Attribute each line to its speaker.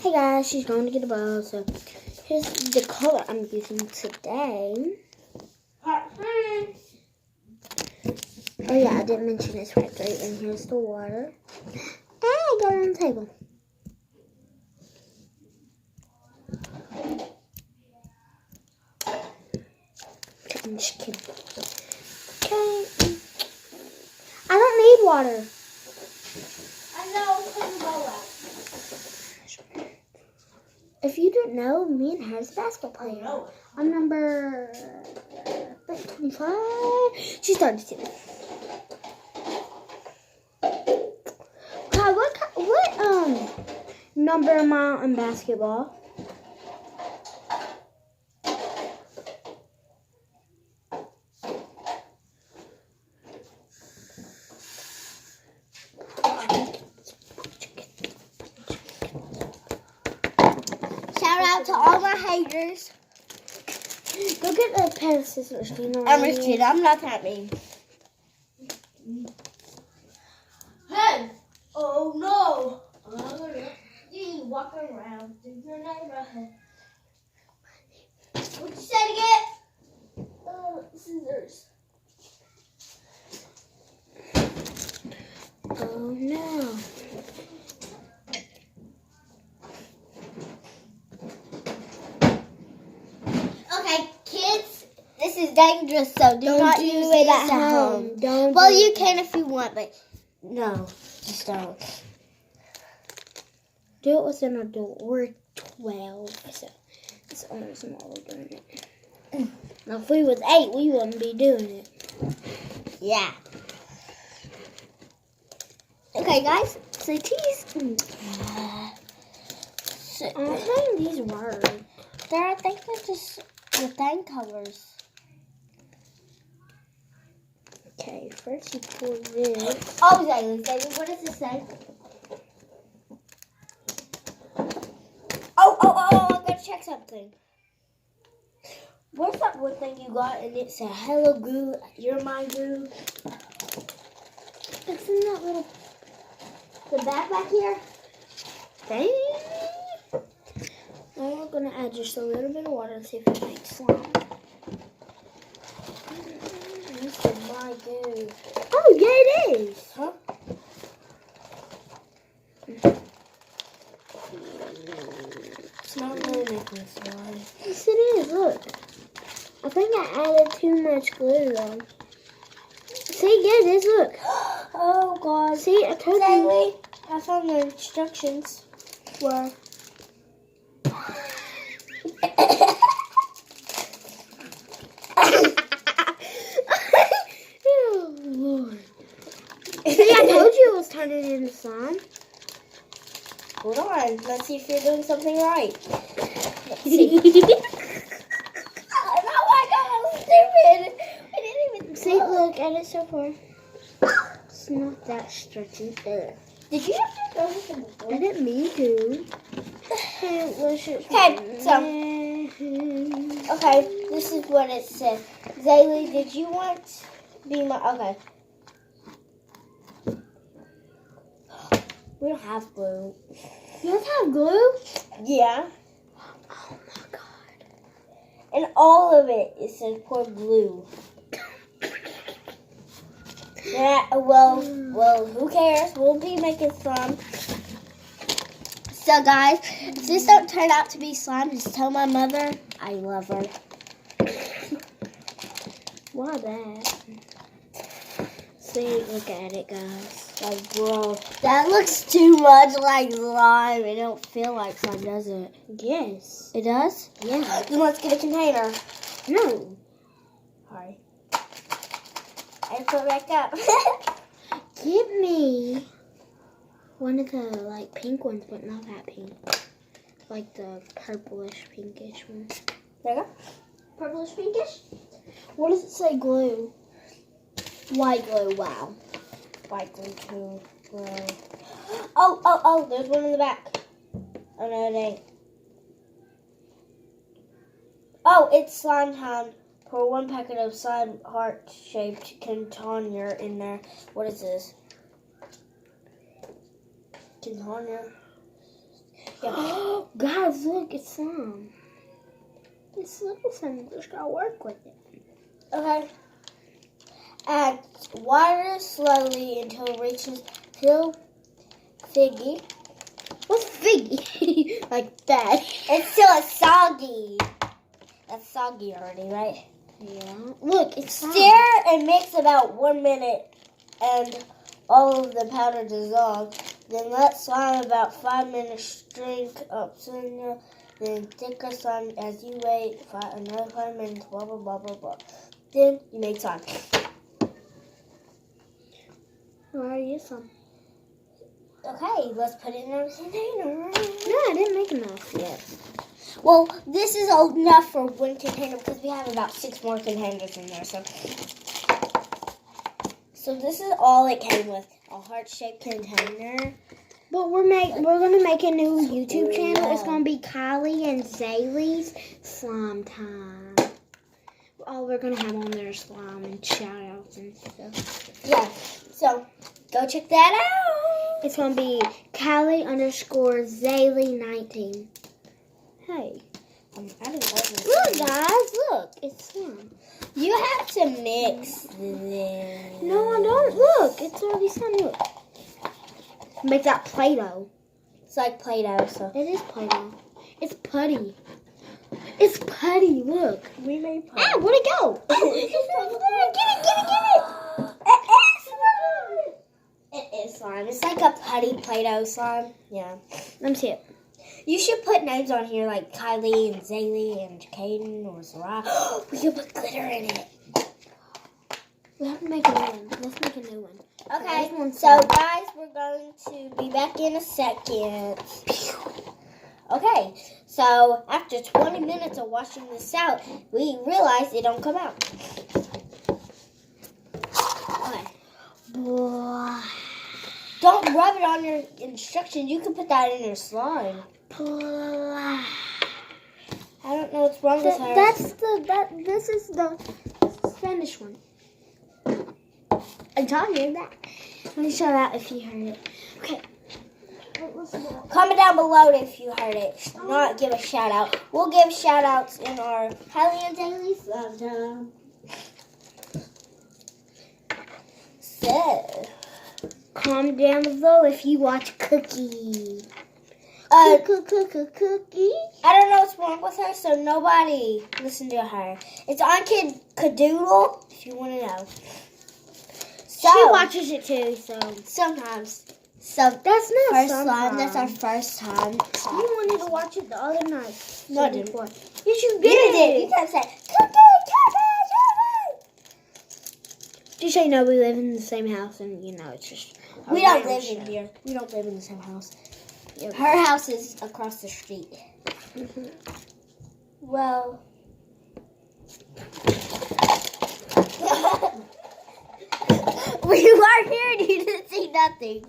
Speaker 1: Hey guys, she's going to get a ball. So here's the color I'm using today. Oh yeah, I didn't mention it's part 3. And here's the water. And I got it on the table. I'm just kidding. Okay. I don't need water.
Speaker 2: I know, put the ball out.
Speaker 1: If you don't know, me and her is a basketball player.
Speaker 2: No.
Speaker 1: I'm number 25. She's 32. God, what number am I in basketball?
Speaker 2: Shout out to all my haters.
Speaker 1: Go get a pair of scissors. You know
Speaker 2: I'm just kidding. I'm not that mean. Hey! Oh no! You walking around through your neighborhood. What you say again? Scissors.
Speaker 1: Oh no.
Speaker 2: Okay, kids, this is dangerous, so do not use it at home.
Speaker 1: Don't.
Speaker 2: Well, you can if you want, but no, just don't.
Speaker 1: Do it with an adult. We're 12, so it's almost smaller doing it. Now, if we was 8, we wouldn't be doing it.
Speaker 2: Yeah. Okay, guys, say cheese.
Speaker 1: I don't think these work.
Speaker 2: I think they're just the thing colors.
Speaker 1: Okay, first you pour this.
Speaker 2: Oh, Zaylee, what does it say? Oh, I gotta check something. What's that one thing you got and it said, hello goo, you're my goo?
Speaker 1: It's in that little
Speaker 2: The back here?
Speaker 1: thing. Now we're gonna add just a little bit of water and see if it makes slime.
Speaker 2: This is my goo.
Speaker 1: Oh, yeah, it is.
Speaker 2: Huh? It's not really making slime.
Speaker 1: Yes, it is. Look. I think I added too much glue, though. See, yeah, it is. Look.
Speaker 2: Oh, God.
Speaker 1: See, I told you.
Speaker 2: Zaylee, I found the instructions.
Speaker 1: Where? Oh, Lord. See, I told you it was turning into slime.
Speaker 2: Hold on. Let's see if you're doing something right. Let's see. Oh my God, I'm stupid. I didn't even
Speaker 1: See, look at it so far. It's not that stretchy there.
Speaker 2: Did you have to go with the before?
Speaker 1: I didn't mean to.
Speaker 2: Okay, so. Okay, this is what it says. Zaylee, did you want to be my... Okay. We don't have glue.
Speaker 1: You guys have glue?
Speaker 2: Yeah.
Speaker 1: Oh my God.
Speaker 2: And all of it says pour glue. Yeah, well, who cares? We'll be making slime. So, guys, if this don't turn out to be slime, just tell my mother I love her.
Speaker 1: Why that? See, look at it, guys.
Speaker 2: Like, bro, that looks too much like slime. It don't feel like slime, does it?
Speaker 1: Yes.
Speaker 2: It does?
Speaker 1: Yeah.
Speaker 2: Then let's get a container.
Speaker 1: No.
Speaker 2: Sorry. And put it back up.
Speaker 1: Give me one of the, like, pink ones, but not that pink. Like the purplish, pinkish one.
Speaker 2: There you go. Purplish, pinkish.
Speaker 1: What does it say glue?
Speaker 2: White glue, wow. White glue too. Wow. Oh, there's one in the back. Oh no, it ain't. Oh, it's slime time. Pour 1 packet of slime heart-shaped container in there. What is this? Container. Yeah.
Speaker 1: Guys, look, it's slime. It's little slime. Just gotta work with it.
Speaker 2: Okay. Add water slowly until it reaches figgy.
Speaker 1: What's figgy? Like that.
Speaker 2: Until it's soggy. That's soggy already, right?
Speaker 1: Yeah. Look, it's slime.
Speaker 2: Stir and mix about 1 minute and all of the powder dissolve. Then let slime about 5 minutes drink up sooner. Then thicker slime as you wait another 5 minutes, blah, blah, blah, blah, blah. Then you make slime.
Speaker 1: Where are you some?
Speaker 2: Okay, let's put it in our container.
Speaker 1: No, I didn't make enough yet.
Speaker 2: Well, this is enough for one container because we have about 6 more containers in there. So this is all it came with, a heart-shaped container.
Speaker 1: But we're gonna make a new YouTube channel. It's gonna be Kylie and Zaylee's Slime Time. All we're gonna have on there is slime and shout-outs and stuff.
Speaker 2: Yeah, so go check that out.
Speaker 1: It's gonna be Kylie_Zaylee19. Hey. Look, guys, look. It's slime.
Speaker 2: You have to mix this.
Speaker 1: No, I don't. Look, it's already slime. Look. Make that Play-Doh.
Speaker 2: It's like Play-Doh, so.
Speaker 1: It is Play-Doh. It's putty. It's putty. Look.
Speaker 2: We made putty.
Speaker 1: Ah, where'd it go?
Speaker 2: Get it. It is slime. It's like a putty Play-Doh slime. Yeah.
Speaker 1: Let me see it.
Speaker 2: You should put names on here like Kylie and Zaylee and Caden or Sarah. We could put glitter in it.
Speaker 1: We have to make a new one. Let's make a new one.
Speaker 2: Okay,
Speaker 1: This one's
Speaker 2: so
Speaker 1: slime.
Speaker 2: guys, we're going to be back in a second. Okay, so after 20 minutes of washing this out, we realized it don't come out. Okay. Don't rub it on your instructions. You can put that in your slime. I don't know what's wrong with her.
Speaker 1: This is the Spanish one. I told you that. Let me show that if you heard it. Okay.
Speaker 2: Comment down below if you heard it. If not, give a shout out. We'll give shout outs in our Kylie and Zaylee Slime Time. So,
Speaker 1: Comment down below if you watch Cookie. Cookie.
Speaker 2: I don't know what's wrong with her, so nobody listen to her. It's on Kid Cadoodle, if you want to know. So,
Speaker 1: She watches it too, so.
Speaker 2: sometimes. So
Speaker 1: That's not
Speaker 2: first
Speaker 1: sometimes.
Speaker 2: slime. That's our first time.
Speaker 1: You wanted to watch it the other night.
Speaker 2: No, I didn't.
Speaker 1: Yes, you
Speaker 2: You
Speaker 1: did.
Speaker 2: did. You kept saying, Cookie.
Speaker 1: Just so you know, we live in the same house, and you know, it's just.
Speaker 2: We don't live in here. We don't live in the same house. Her house is across the street.
Speaker 1: Mm-hmm.
Speaker 2: Well. We were here and you didn't see nothing.